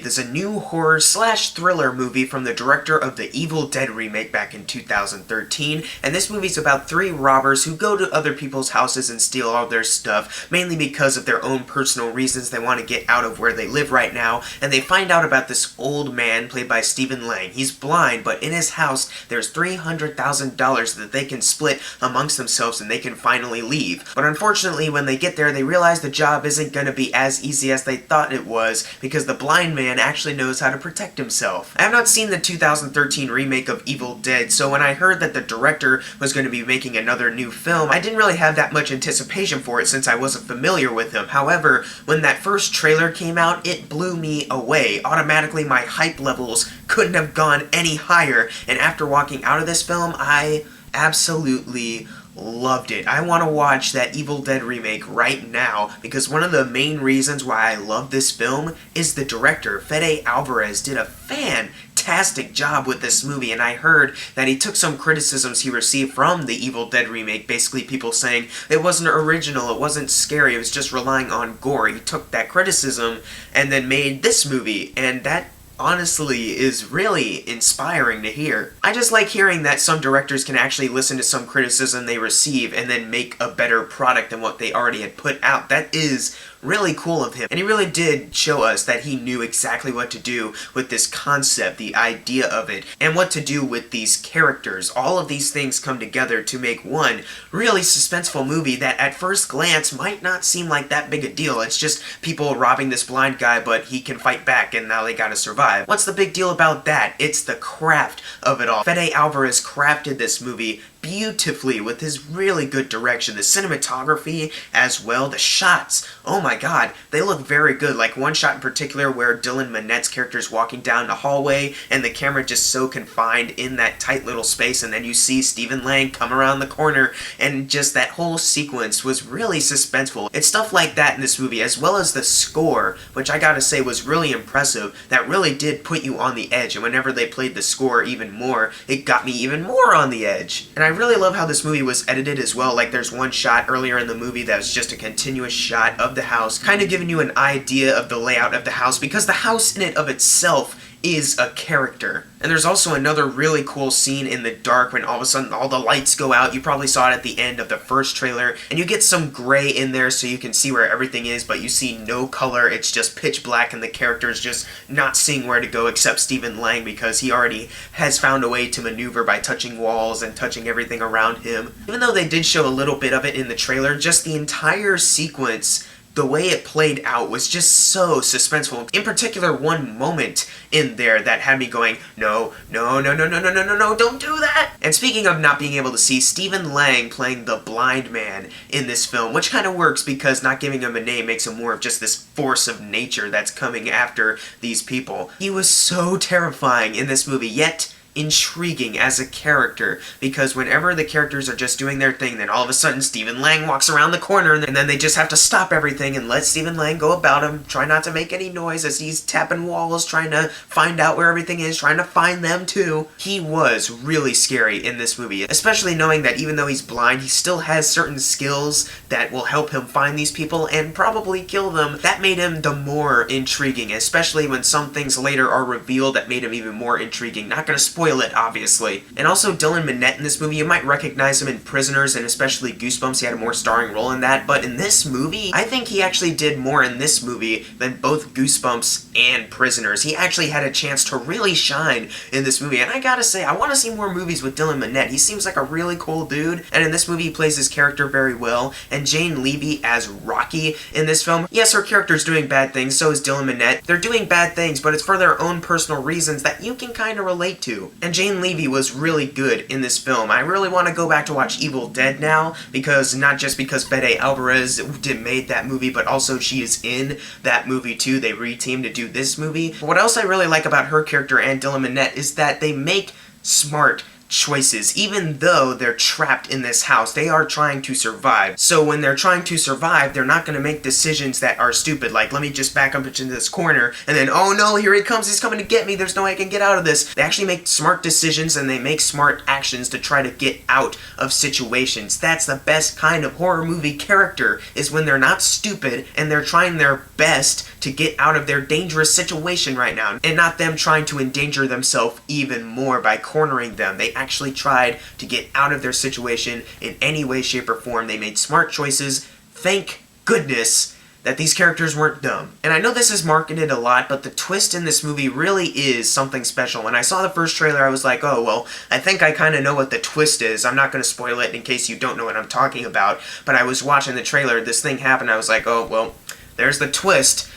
There's a new horror/thriller movie from the director of the Evil Dead remake back in 2013, and this movie's about 3 robbers who go to other people's houses and steal all their stuff, mainly because of their own personal reasons. They want to get out of where they live right now, and they find out about this old man played by Stephen Lang. He's blind, but in his house there's $300,000 that they can split amongst themselves and they can finally leave. But unfortunately, when they get there, they realize the job isn't going to be as easy as they thought it was, because the blind man actually knows how to protect himself. I have not seen the 2013 remake of Evil Dead, so when I heard that the director was going to be making another new film, I didn't really have that much anticipation for it since I wasn't familiar with him. However, when that first trailer came out, it blew me away. Automatically, my hype levels couldn't have gone any higher, and after walking out of this film, I absolutely loved it. I want to watch that Evil Dead remake right now, because one of the main reasons why I love this film is the director. Fede Alvarez did a fantastic job with this movie, and I heard that he took some criticisms he received from the Evil Dead remake, basically people saying it wasn't original, it wasn't scary, it was just relying on gore. He took that criticism and then made this movie, and that honestly is really inspiring to hear. I just like hearing that some directors can actually listen to some criticism they receive and then make a better product than what they already had put out. That is really cool of him, and he really did show us that he knew exactly what to do with this concept, the idea of it, and what to do with these characters. All of these things come together to make one really suspenseful movie that at first glance might not seem like that big a deal. It's just people robbing this blind guy, but he can fight back and now they gotta survive. What's the big deal about that? It's the craft of it all. Fede Alvarez crafted this movie beautifully with his really good direction, the cinematography as well, the shots. Oh my god, they look very good. Like one shot in particular where Dylan Minnette's character is walking down the hallway and the camera just so confined in that tight little space, and then you see Stephen Lang come around the corner, and just that whole sequence was really suspenseful. It's stuff like that in this movie, as well as the score, which I gotta say was really impressive. That really did put you on the edge, and whenever they played the score even more, it got me even more on the edge. And I really love how this movie was edited as well. Like there's one shot earlier in the movie that was just a continuous shot of the house, kind of giving you an idea of the layout of the house, because the house in it of itself is a character. And there's also another really cool scene in the dark when all of a sudden all the lights go out. You probably saw it at the end of the first trailer, and you get some gray in there so you can see where everything is, but you see no color. It's just pitch black, and the character is just not seeing where to go except Stephen Lang, because he already has found a way to maneuver by touching walls and touching everything around him. Even though they did show a little bit of it in the trailer, just the entire sequence, the way it played out was just so suspenseful. In particular, one moment in there that had me going, no, no, no, no, no, no, no, no, no, don't do that! And speaking of not being able to see, Stephen Lang playing the blind man in this film, which kind of works because not giving him a name makes him more of just this force of nature that's coming after these people. He was so terrifying in this movie, yet intriguing as a character, because whenever the characters are just doing their thing, then all of a sudden Stephen Lang walks around the corner, and then they just have to stop everything and let Stephen Lang go about him, try not to make any noise as he's tapping walls, trying to find out where everything is, trying to find them too. He was really scary in this movie, especially knowing that even though he's blind, he still has certain skills that will help him find these people and probably kill them. That made him the more intriguing, especially when some things later are revealed that made him even more intriguing. Not gonna spoil it, obviously. And also Dylan Minnette in this movie, you might recognize him in Prisoners and especially Goosebumps. He had a more starring role in that, but in this movie, I think he actually did more in this movie than both Goosebumps and Prisoners. He actually had a chance to really shine in this movie, and I gotta say, I want to see more movies with Dylan Minnette. He seems like a really cool dude, and in this movie he plays his character very well. And Jane Levy as Rocky in this film, yes, her character's doing bad things, so is Dylan Minnette. They're doing bad things, but it's for their own personal reasons that you can kind of relate to. And Jane Levy was really good in this film. I really want to go back to watch Evil Dead now, because not just because Fede Alvarez made that movie, but also she is in that movie too. They re-teamed to do this movie. What else I really like about her character and Dylan Minnette is that they make smart choices. Even though they're trapped in this house, they are trying to survive. So when they're trying to survive, they're not going to make decisions that are stupid, like, let me just back up into this corner, and then, oh no, here he comes, he's coming to get me, there's no way I can get out of this. They actually make smart decisions, and they make smart actions to try to get out of situations. That's the best kind of horror movie character, is when they're not stupid, and they're trying their best to get out of their dangerous situation right now, and not them trying to endanger themselves even more by cornering them. They actually tried to get out of their situation in any way, shape, or form. They made smart choices. Thank goodness that these characters weren't dumb. And I know this is marketed a lot, but the twist in this movie really is something special. When I saw the first trailer, I was like, oh, well, I think I kind of know what the twist is. I'm not going to spoil it in case you don't know what I'm talking about. But I was watching the trailer, this thing happened, I was like, oh, well, there's the twist.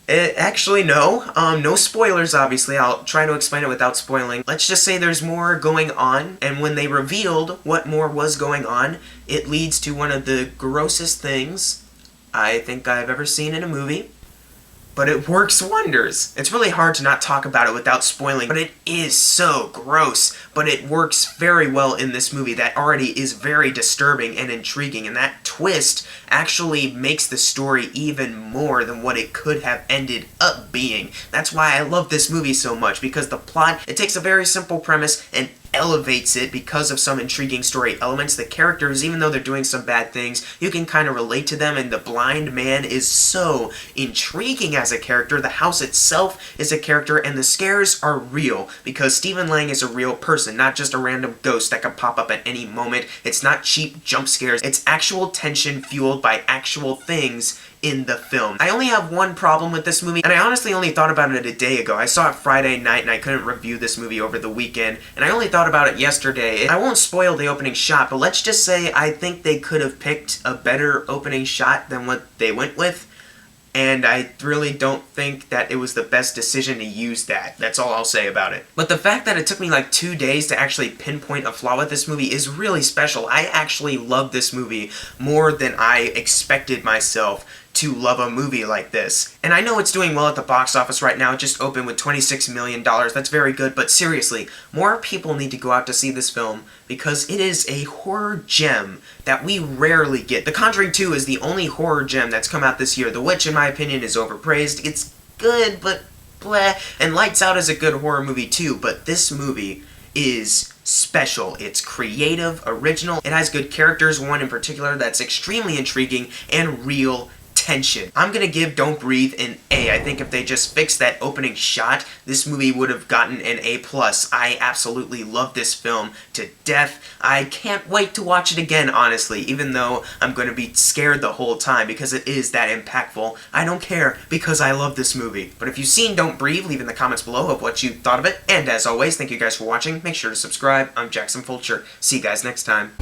Actually, no. No spoilers, obviously. I'll try to explain it without spoiling. Let's just say there's more going on, and when they revealed what more was going on, it leads to one of the grossest things I think I've ever seen in a movie. But it works wonders. It's really hard to not talk about it without spoiling, but it is so gross. But it works very well in this movie that already is very disturbing and intriguing, and that twist actually makes the story even more than what it could have ended up being. That's why I love this movie so much, because the plot, it takes a very simple premise and elevates it because of some intriguing story elements. The characters, even though they're doing some bad things, you can kind of relate to them, and the blind man is so intriguing as a character. The house itself is a character, and the scares are real, because Stephen Lang is a real person, not just a random ghost that could pop up at any moment. It's not cheap jump scares, it's actual tension fueled by actual things in the film. I only have one problem with this movie, and I honestly only thought about it a day ago. I saw it Friday night, and I couldn't review this movie over the weekend, and I only thought about it yesterday. I won't spoil the opening shot, but let's just say I think they could have picked a better opening shot than what they went with, and I really don't think that it was the best decision to use that. That's all I'll say about it. But the fact that it took me like 2 days to actually pinpoint a flaw with this movie is really special. I actually love this movie more than I expected myself to love a movie like this. And I know it's doing well at the box office right now. It just opened with $26 million. That's very good, but seriously, more people need to go out to see this film because it is a horror gem that we rarely get. The Conjuring 2 is the only horror gem that's come out this year. The Witch, in my opinion, is overpraised. It's good, but bleh. And Lights Out is a good horror movie too, but this movie is special. It's creative, original, it has good characters, one in particular that's extremely intriguing, and real tension. I'm gonna give Don't Breathe an A. I think if they just fixed that opening shot, this movie would have gotten an A+. I absolutely love this film to death. I can't wait to watch it again, honestly, even though I'm gonna be scared the whole time because it is that impactful. I don't care because I love this movie. But if you've seen Don't Breathe, leave in the comments below of what you thought of it. And as always, thank you guys for watching. Make sure to subscribe. I'm Jackson Fulcher. See you guys next time.